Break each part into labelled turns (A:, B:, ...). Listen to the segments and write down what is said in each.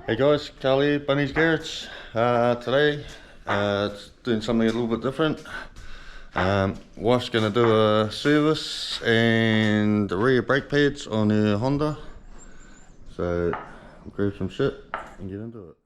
A: Hey guys, Carly, Bunny's Garage. Today, it's doing something a little bit different. Wife's going to do a service and the rear brake pads on her Honda. So, we'll grab some shit and get into it.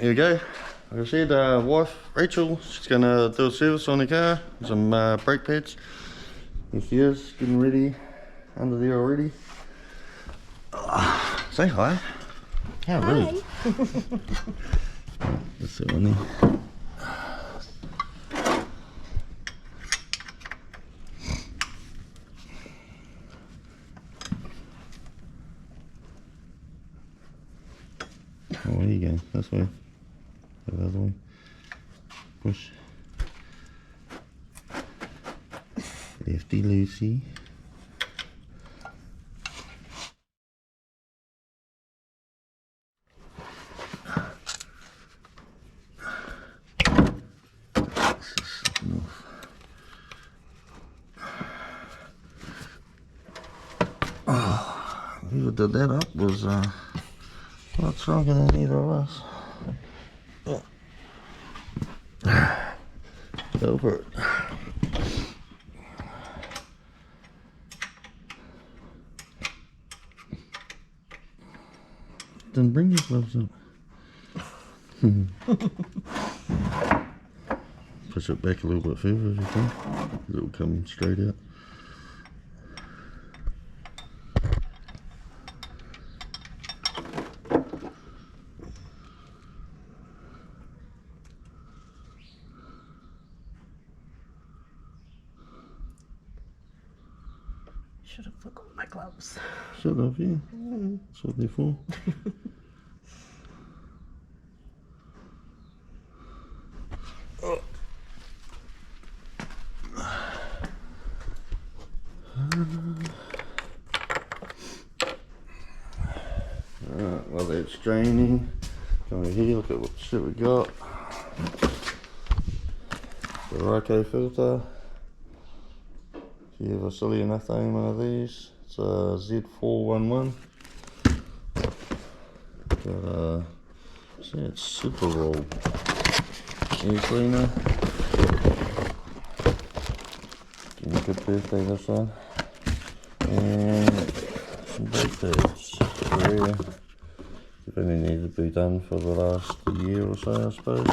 A: Here we go. Like I said, wife Rachel, she's gonna do a service on the car, some brake pads. Here she is, getting ready under there already. Say hi. How rude. That's it one there. Oh, where you going? This way. The other way. Push. Lefty loosey. Oh, whoever did that up was not stronger than either of us. Go for it. Then bring your gloves up. Push it back a little bit further if you can. It'll come straight out.
B: Should have put on my gloves.
A: Should have, yeah. That's what they're for. Alright, well that's draining. Come over here, look at what shit we got. The Ryco filter. If you ever silly enough to own one of these, it's a Z411. Got see it's super roll air cleaner. Give me a good birthday this one. And some brake pads. Rare. If any needed to be done for the last year or so, I suppose.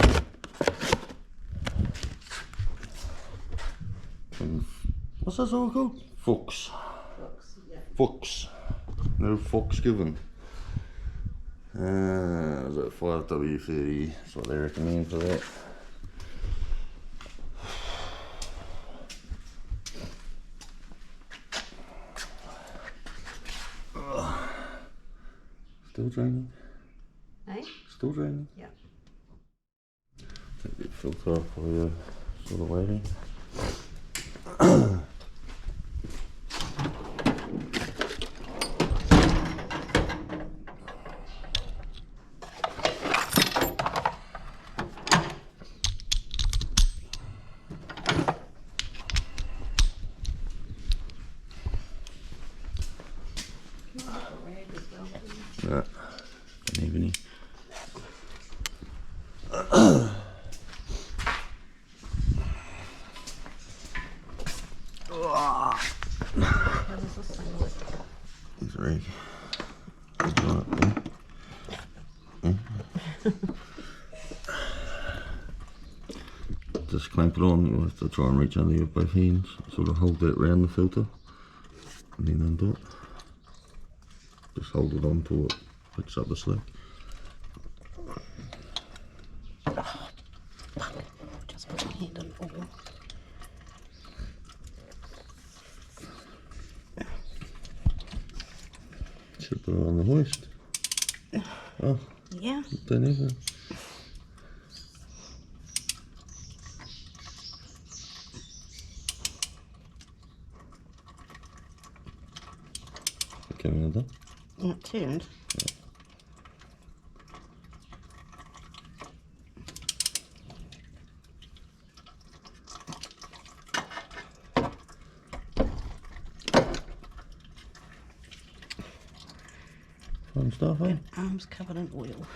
A: And what's this all called? Fuchs.
B: Yeah.
A: Fuchs. No fucks given. Was it 5W30? That's what they recommend for that. Still draining?
B: Eh?
A: Still draining?
B: Yeah.
A: Take that filter off while you're sort of waiting. No, don't have any. He's right. Just clamp it on. You'll have to try and reach under with both hands. Sort of hold that round the filter and then undo it. Just hold it on till it picks up the slack.
B: Just put my hand in for
A: Should put it on the hoist. Oh,
B: yeah.
A: don't have it. it though.
B: It turned.
A: Fun stuff, eh?
B: Arms covered in oil.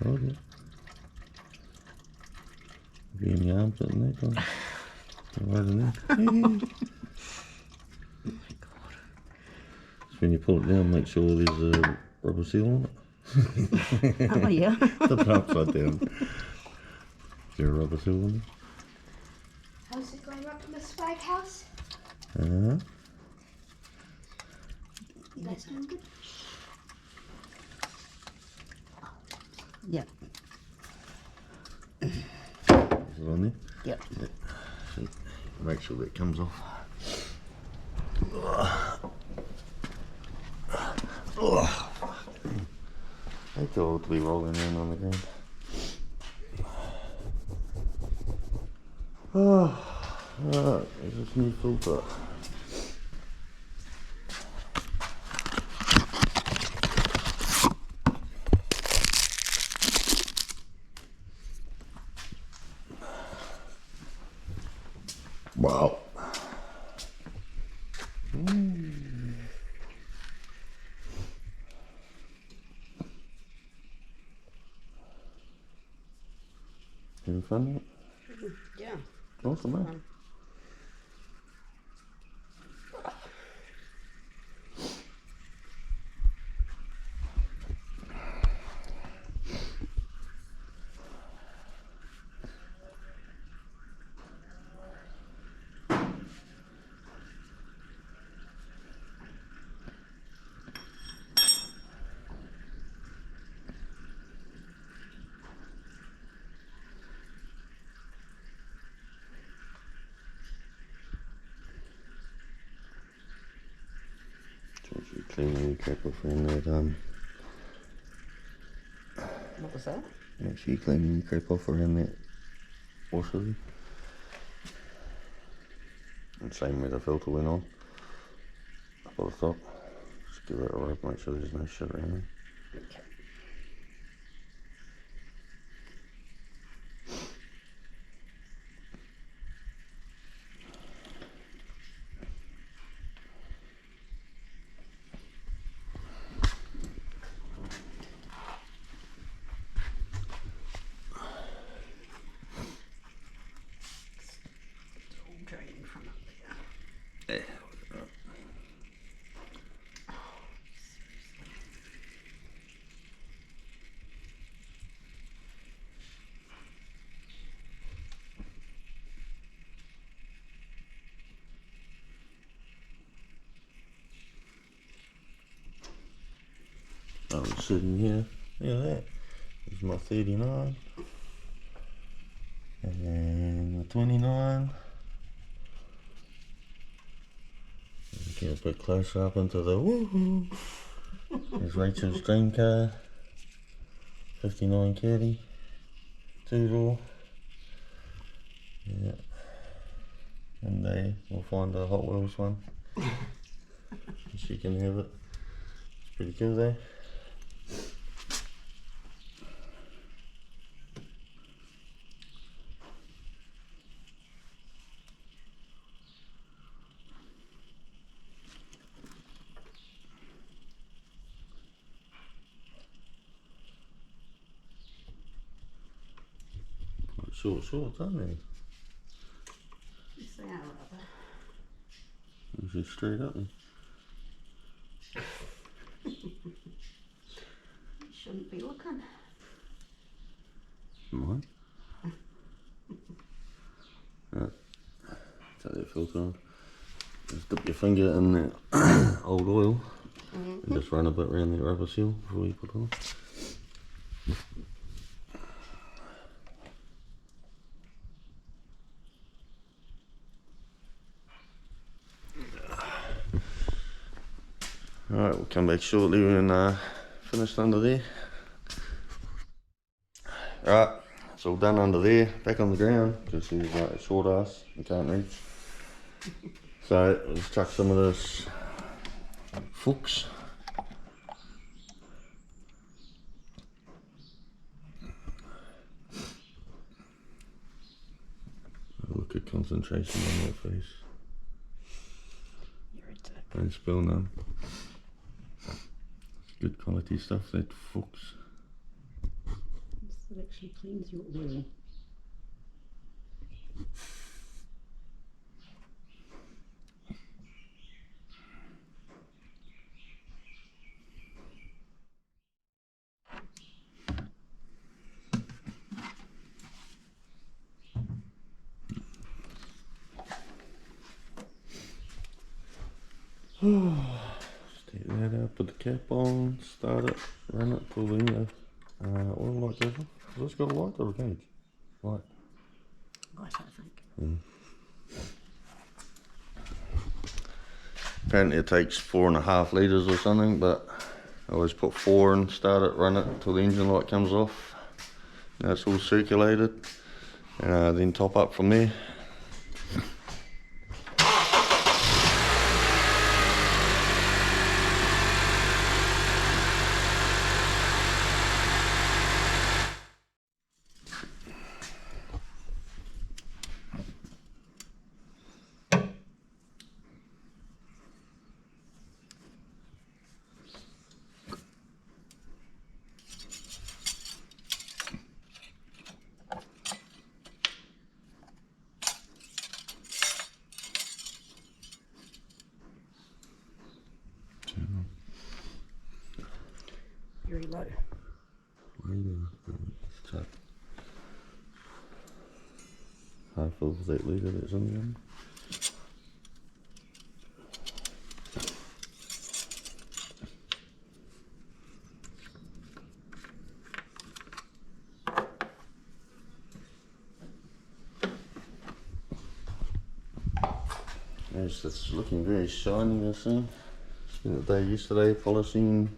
A: Oh, yeah. Be in the arms sitting there, Tom. Right in there.
B: Oh my god.
A: So when you pull it down, make sure there's a rubber seal on it.
B: Oh yeah.
A: Flip it upside down. Is there a rubber seal on
C: How's it going up to the spike house?
A: it?
C: That's been good.
B: Yep.
A: Is it on there?
B: Yep.
A: See, make sure that comes off. I hate to be rolling around on the ground. Alright, there's this new filter. Wow. Having fun yet?
B: Yeah.
A: Awesome, man. Actually cleaning your crap off in that,
B: What was that?
A: make sure you clean your crap off around that washer. And same with the filter went on. Up at the top. Just give it a rub, make sure there's no shit around there.
B: Okay. It's all draining from up there.
A: Yeah. I was sitting here, look at that. There's my 39. And the 29. Get a bit closer up into the woohoo. There's Rachel's dream car. 59 caddy. 2-door. Yeah. One day we'll find a Hot Wheels one. She can have it. It's pretty cool there. Shorts, aren't they?
B: Yes, they are rather.
A: Is it straight up?
B: You shouldn't be looking.
A: Mine? Right. Take that filter on. Just dip your finger in the old oil and just run a bit around the rubber seal before you put it on. Alright, we'll come back shortly when finished under there. Right, it's all done under there, back on the ground, because he's like a short ass and can't reach. So let's chuck some of this Fuchs look at concentration on your face.
B: You're a dick.
A: Don't spill none. Good quality stuff, that fucks.
B: That actually cleans your oil.
A: Just take that out, put the cap on, start it, run it till the oil light goes off. Has this got a light or a gauge? Light.
B: Light, I think.
A: Apparently it takes 4.5 litres or something, but I always put 4 in, start it, run it till the engine light comes off. Now it's all circulated, and then top up from there.
B: Very low.
A: So, half of that litre that's on the end. Yes, it's looking very shiny, I see. Spent the day yesterday polishing,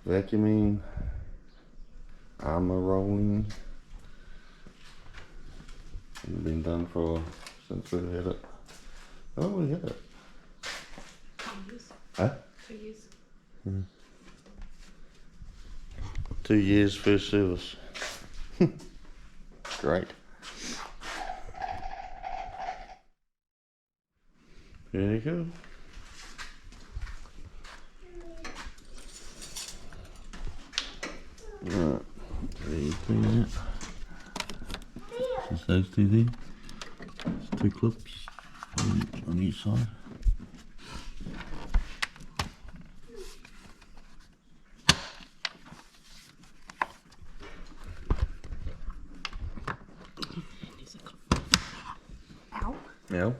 A: vacuuming, armour rolling. It's been done since we had it. How long we had it?
B: 2 years.
A: Huh?
B: 2 years.
A: 2 years first service. Great. There you go. Right, there you clean it. Just those two there. There's 2 clips on each side.
B: Ow.
A: Now,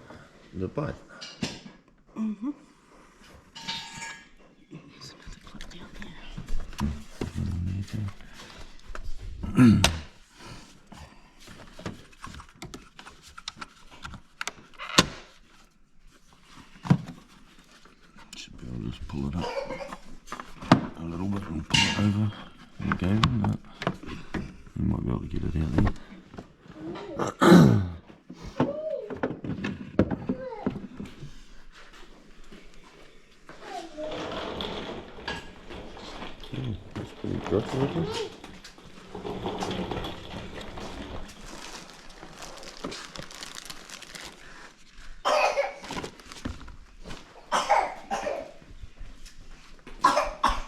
A: the bite.
B: Mm-hmm. There's another clip down there.
A: Should be able to just pull it up a little bit and pull it over. There you go. No. You might be able to get it out there. That's pretty good, isn't it?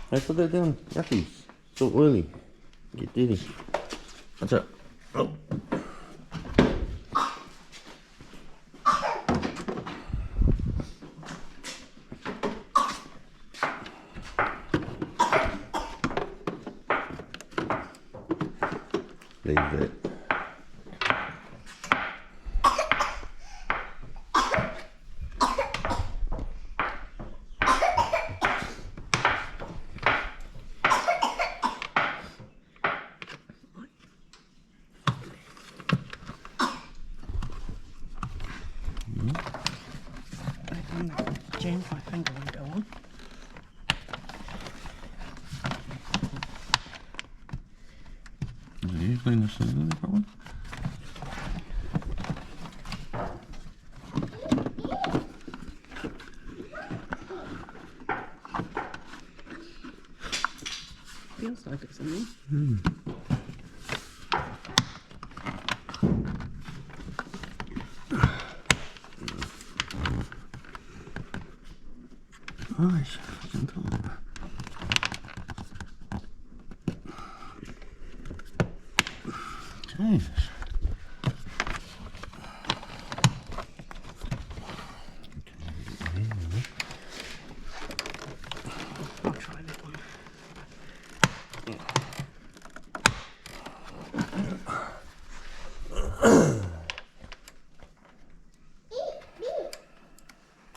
A: Hey, put that down. Yuckies. So oily. Get dirty. That's it. Oh. Leave that.
B: Jammed my finger and go on.
A: Is it you clean this thing there, probably?
B: Feels like it's in there.
A: Nice. Fucking time. Jesus.
B: I'll try that one.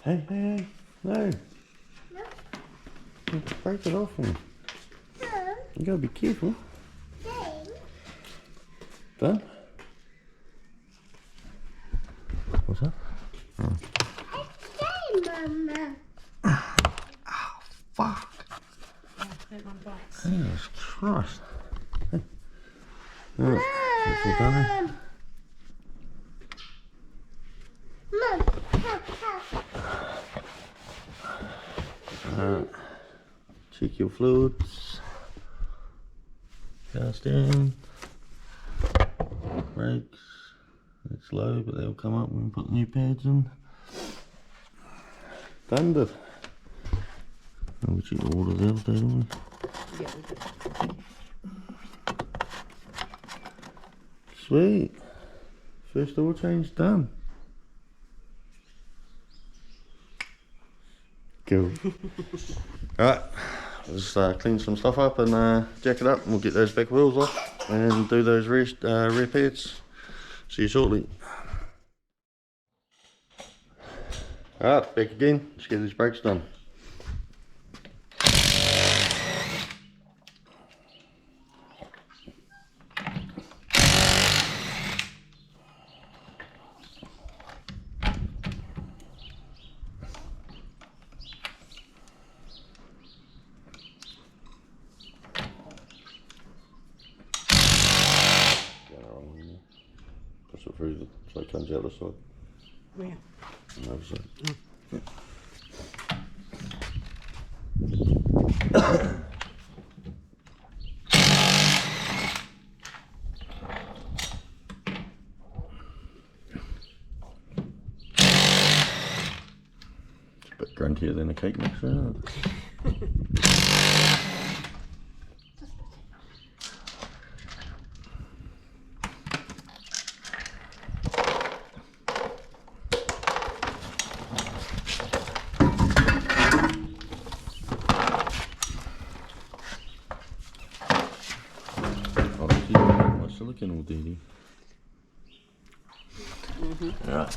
A: Hey, no.
C: No.
A: You break it off me.
C: No.
A: You gotta be careful.
C: Jane.
A: Done? What's that? Oh.
C: It's Jane, Mama.
A: Oh, fuck.
B: Oh, that one bites.
A: Jesus Christ. Hey. Alright, that's all done then.
C: Mum, help.
A: Check your fluids. Cast in. Brakes. It's low, but they'll come up when we put new pads in. Done it. Oh, we check the water the other day, don't we?
B: Yeah, we did.
A: Sweet. First oil change done. Cool. Alright, let's clean some stuff up and jack it up, and we'll get those back wheels off and do those rear pads. See you shortly. Alright, back again. Let's get these brakes done. Push it through so it comes out this side.
B: Where?
A: And other side. It's a bit gruntier than a cake mixer, isn't it? Oh, see, my silicone all dirty. Right.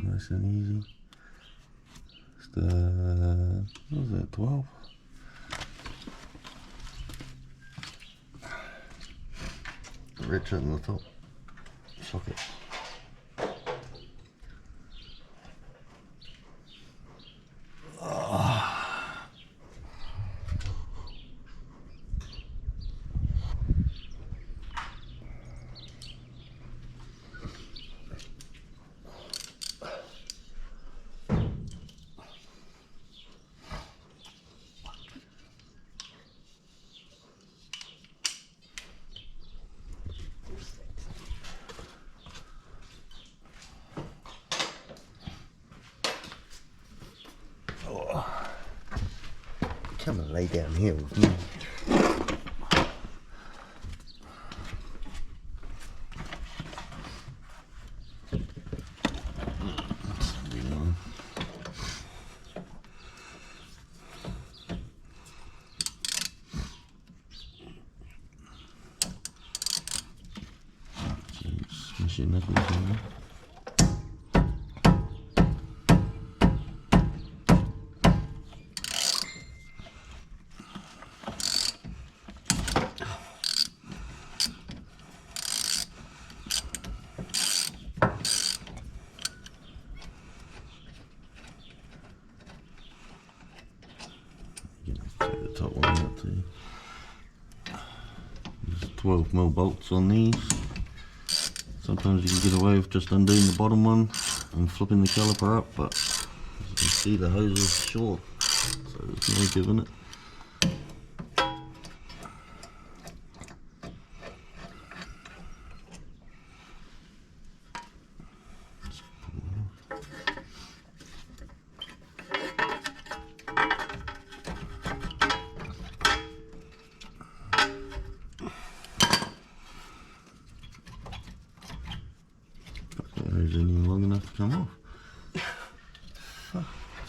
A: Nice and easy. It's the, what was that, 12? Red shit in the top socket. Come and lay down here with me. Smash your knuckles in there. Take the top one out too. There's 12mm bolts on these. Sometimes you can get away with just undoing the bottom one and flipping the caliper up, but as you can see the hose is short, so there's no giving it.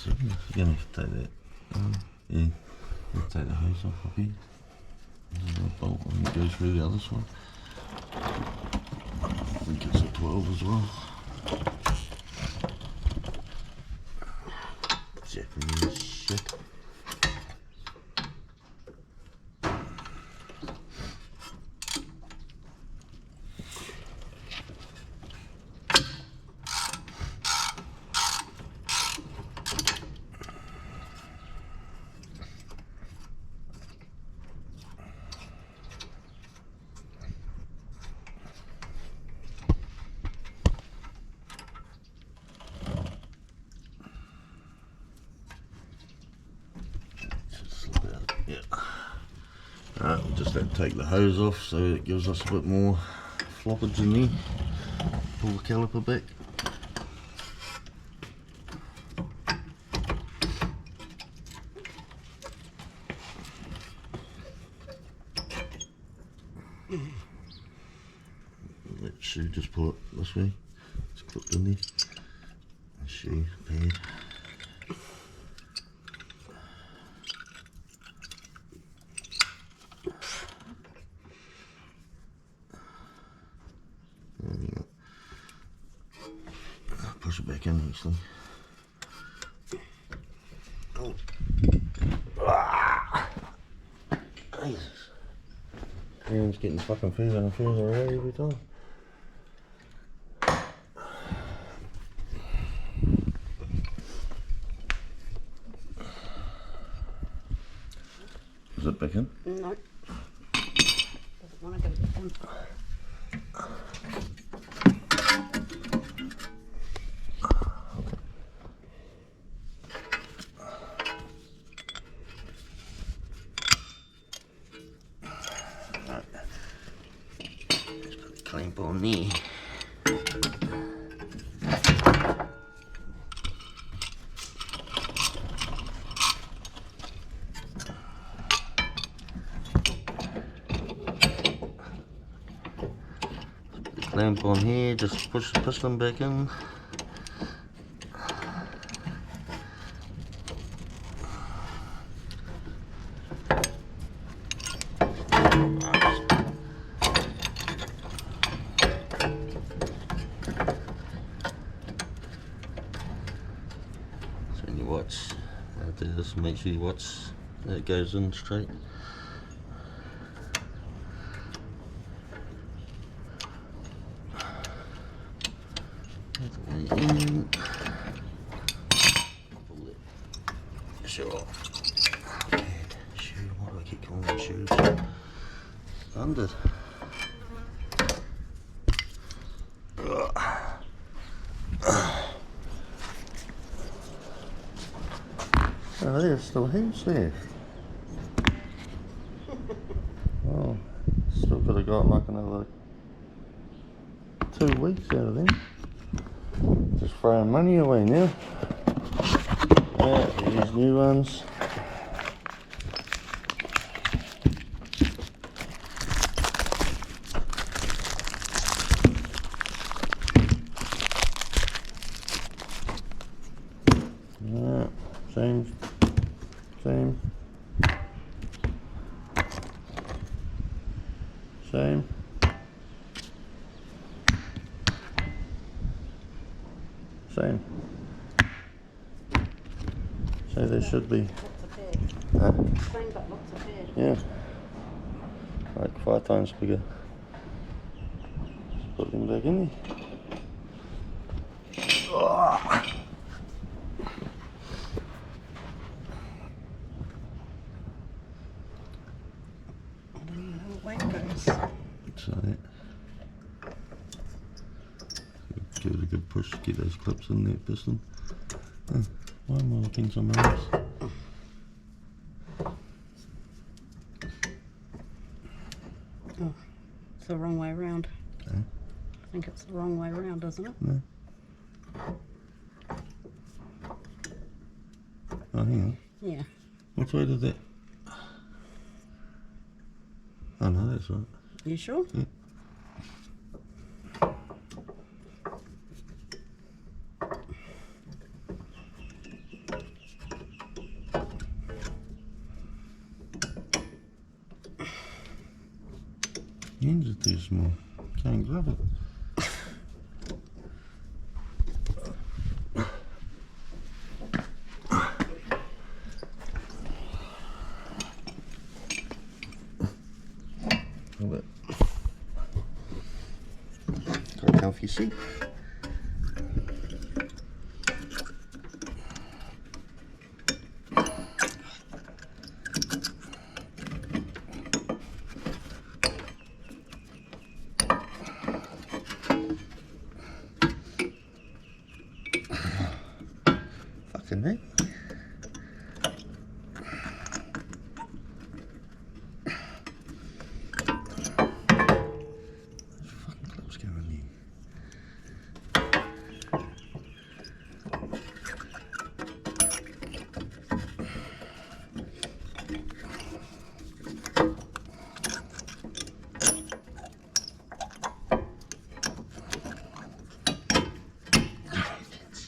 A: So you're gonna have to take that. Yeah, you take the hose off up here. There's a bolt and you go through the other side. I think it's a 12 as well. Japanese shit. Yeah. Alright, we'll just have to take the hose off so it gives us a bit more floppage in there. Pull the caliper back. That shoe, just pull it this way. It's clipped in there. The shoe pad. Push it back in actually. Oh. Ah. Jesus. Everyone's getting fucking further and further away every time. Is it back in?
B: No. Doesn't want to go back in.
A: Clamp on there. Clamp on here, just push the piston back in. So you watch out there, just make sure you watch that it goes in straight. In. Pull that shoe off. Shoe, why do I keep calling them shoes? Undid. Oh, there's still heaps left. Oh, still could have got like another 2 weeks out of them. Just throwing money away now. Yeah, these new ones. Yeah, same. Same. Same. Same. So there should be.
B: Lots of bed. Same but lots of bed.
A: Yeah. Like 5 times bigger. Just put them back in there. Oh.
B: Weight goes.
A: So that. Give it a good push, get those clips in that piston. Oh, why am I looking somewhere else?
B: Oh, it's the wrong way around.
A: Okay.
B: I think it's the wrong way around, isn't it?
A: No. Oh, hang on.
B: Yeah.
A: Which way did that? Oh no, that's right.
B: You sure?
A: Yeah. Hands are too small. Can't grab it. Got a comfy seat. Fucking right.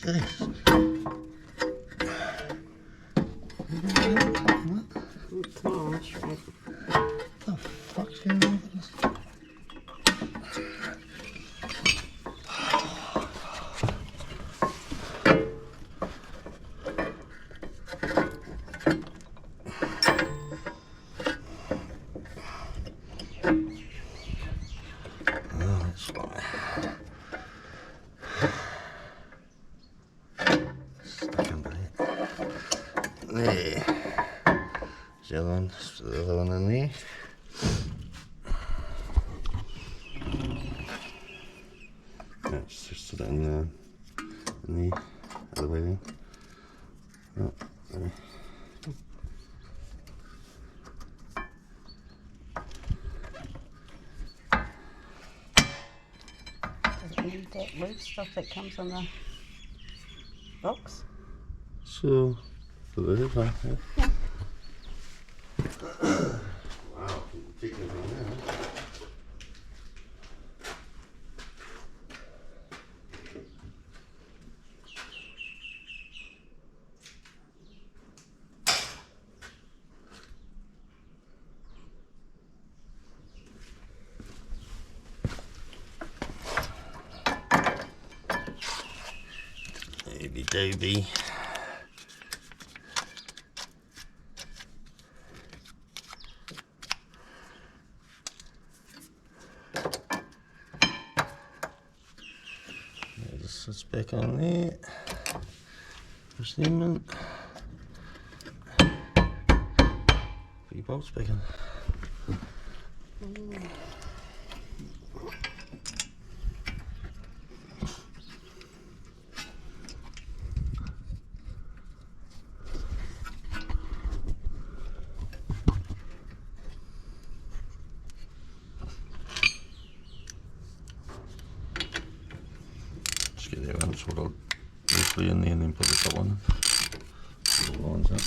A: Yes.
B: Come on, Shred.
A: What the fuck's going on with this? Oh, that's stuck in there. There. There's the other one in there. That's just sit it in the other way there. Oh, there.
B: Does it need that loose stuff that comes in the box?
A: So, there it is, huh? Yeah. Wow, taking it on there, huh? Maybe Davey. Just sits back on there. Push them in. Put your bolts back in. Just get that one sort of loosely in there and then put the top one in. Put the lines up.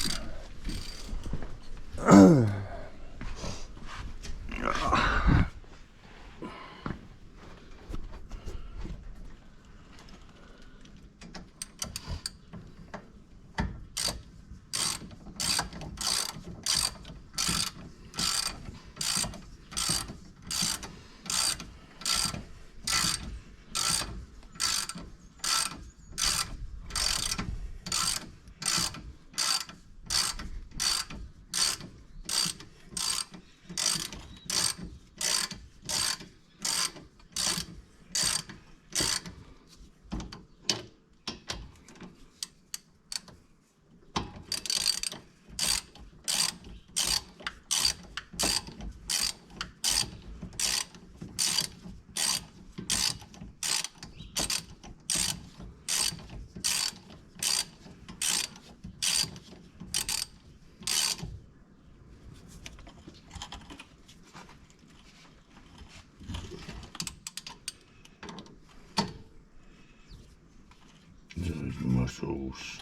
A: Those muscles.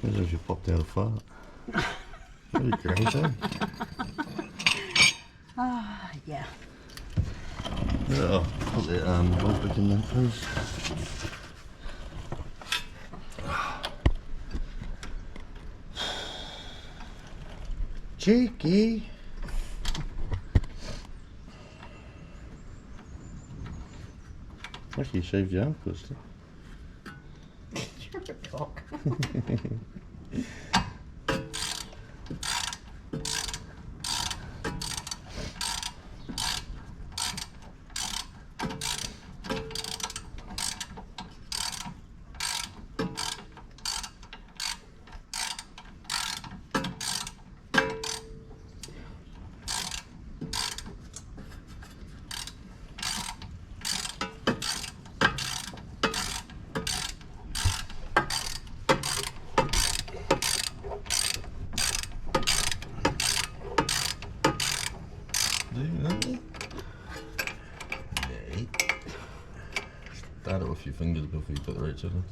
A: As if you popped out a fart. Pretty crazy.
B: Ah, yeah.
A: Yeah, put that bolt back in there, please. Cheeky. Actually, you shaved your arm first.
B: You're a cock.
A: Do you know me? Yeah. Start it with your fingers before you put the right shit in.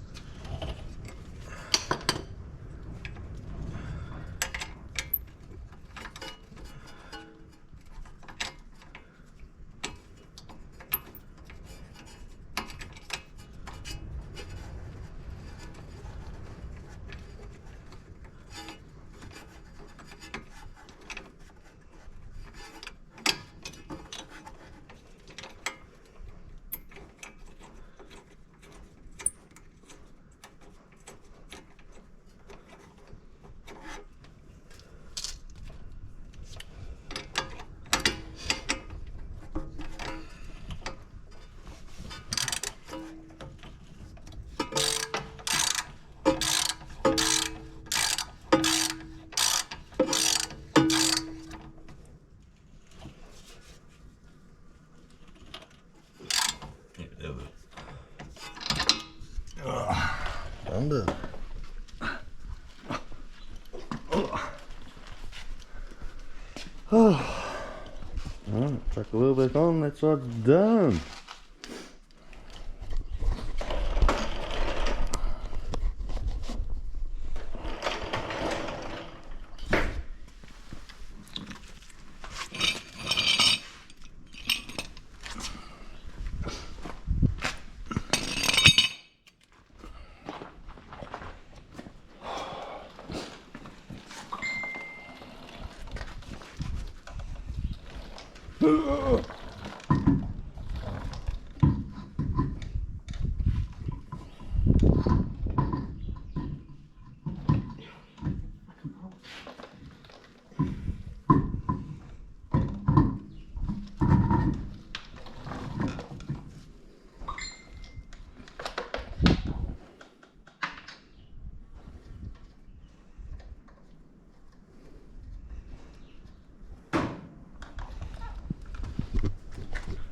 A: Under. Alright, chuck the wheel back on, that side's done.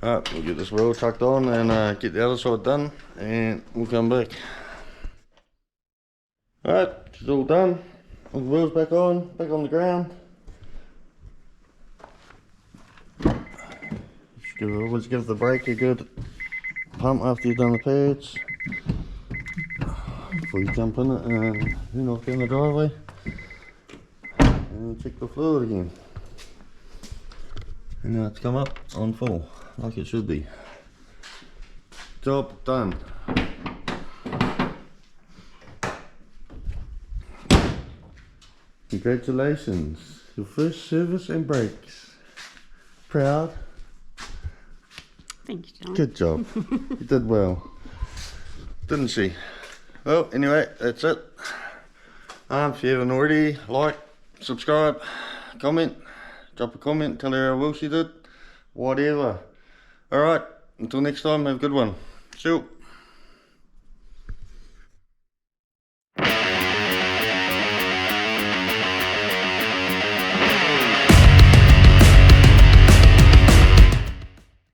A: Alright, we'll get this row tucked on and get the other side done, and we'll come back. Alright, it's all done. All the wheels back on the ground. Always give the brake a good pump after you've done the pads, before you jump in it and you knock down the driveway, and check the fluid again. And now it's come up on full, like it should be. Job done. Congratulations, your first service and brakes. Proud?
B: Thank you, John.
A: Good job. You did well, didn't she? Well, anyway, that's it. If you haven't already, like, subscribe, comment, drop a comment, tell her how well she did, whatever. Alright, until next time, have a good one. See you.